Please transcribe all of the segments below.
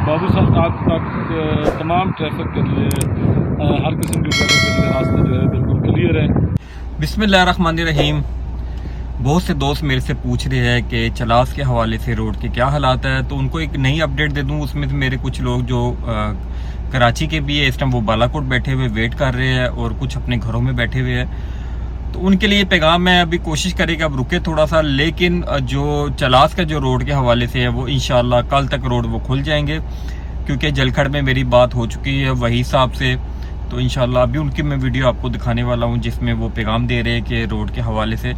बाबू साहब तक तमाम ट्रैफिक के लिए हर किस्म की ट्रैफिक के लिए रास्ते जो है बिल्कुल क्लियर है। बिस्मिल्लाहिर्रहमानिर्रहीम। बहुत से दोस्त मेरे से पूछ रहे हैं कि चलास के हवाले से रोड के क्या हालात है, तो उनको एक नई अपडेट दे दूं। उसमें से मेरे कुछ लोग जो कराची के भी है, इस टाइम वो बालाकोट बैठे हुए वेट कर रहे हैं और कुछ अपने घरों में बैठे हुए हैं, तो उनके लिए पैगाम है अभी कोशिश करें कि अब रुके थोड़ा सा। लेकिन जो चलास का जो रोड के हवाले से है वो इंशाल्लाह कल तक रोड वो खुल जाएंगे, क्योंकि जलखड़ में मेरी बात हो चुकी है वही साहब से। तो इंशाल्लाह अभी उनकी मैं वीडियो आपको दिखाने वाला हूँ जिसमें वो पैगाम दे रहे हैं कि रोड के हवाले से।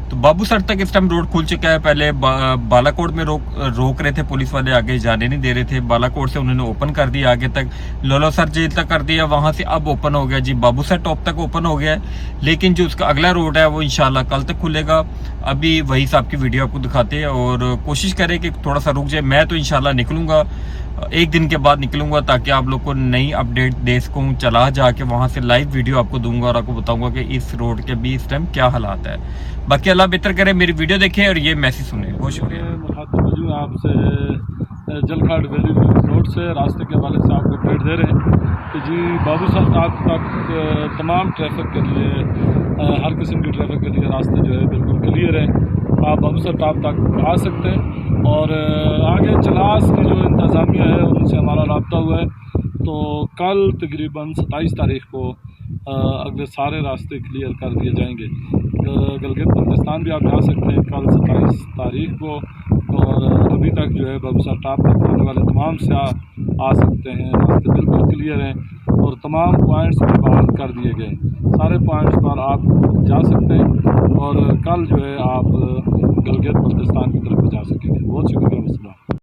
तो बाबू सर तक इस टाइम रोड खुल चुका है। पहले बालाकोट में रोक रहे थे पुलिस वाले, आगे जाने नहीं दे रहे थे। बालाकोट से उन्होंने ओपन कर दिया, आगे तक लोलो सर जेल तक कर दिया, वहां से अब ओपन हो गया जी बाबू सर टॉप तक ओपन हो गया है। लेकिन जो उसका अगला रोड है वो इंशाल्लाह कल तक खुलेगा। अभी वही साहब की वीडियो आपको दिखाते हैं और कोशिश करें कि थोड़ा सा रुक जाए। मैं तो इंशाल्लाह निकलूंगा, एक दिन के बाद निकलूंगा, ताकि आप लोग को नई अपडेट दे सकूँ। चला जाके वहां से लाइव वीडियो आपको दूंगा और आपको बताऊंगा कि इस रोड के भी इस टाइम क्या हालात है। बाकी अल्लाह बेहतर करे, मेरी वीडियो देखें और ये मैसेज सुने। बहुत शुक्रिया। आपसे जलखाड़ वैली रोड से रास्ते के हवाले से आपको अपडेट दे रहे हैं कि जी बाबू साहब तक तमाम ट्रैफिक के लिए हर किस्म की ट्रैफिक के लिए रास्ते जो है बिल्कुल क्लियर है। आप बाबू साहब तक आ सकते हैं और आगे चलास की जो इंतज़ामिया है उनसे हमारा रब्ता हुआ है। तो कल तकरीबन 27 तारीख को अगले सारे रास्ते क्लियर कर दिए जाएंगे। गिलगित बल्तिस्तान भी आप जा सकते हैं कल 27 तारीख को, और अभी तक जो है बाबू साहब टॉप तक आने वाले तमाम सियाह आ सकते हैं। रास्ते बिल्कुल क्लियर हैं और तमाम पॉइंट्स भी बहाल कर दिए गए। सारे पॉइंट्स पर आप जा सकते हैं और कल जो है आप गिलगित बल्तिस्तान की तरफ जा सकेंगे। बहुत शुक्रिया।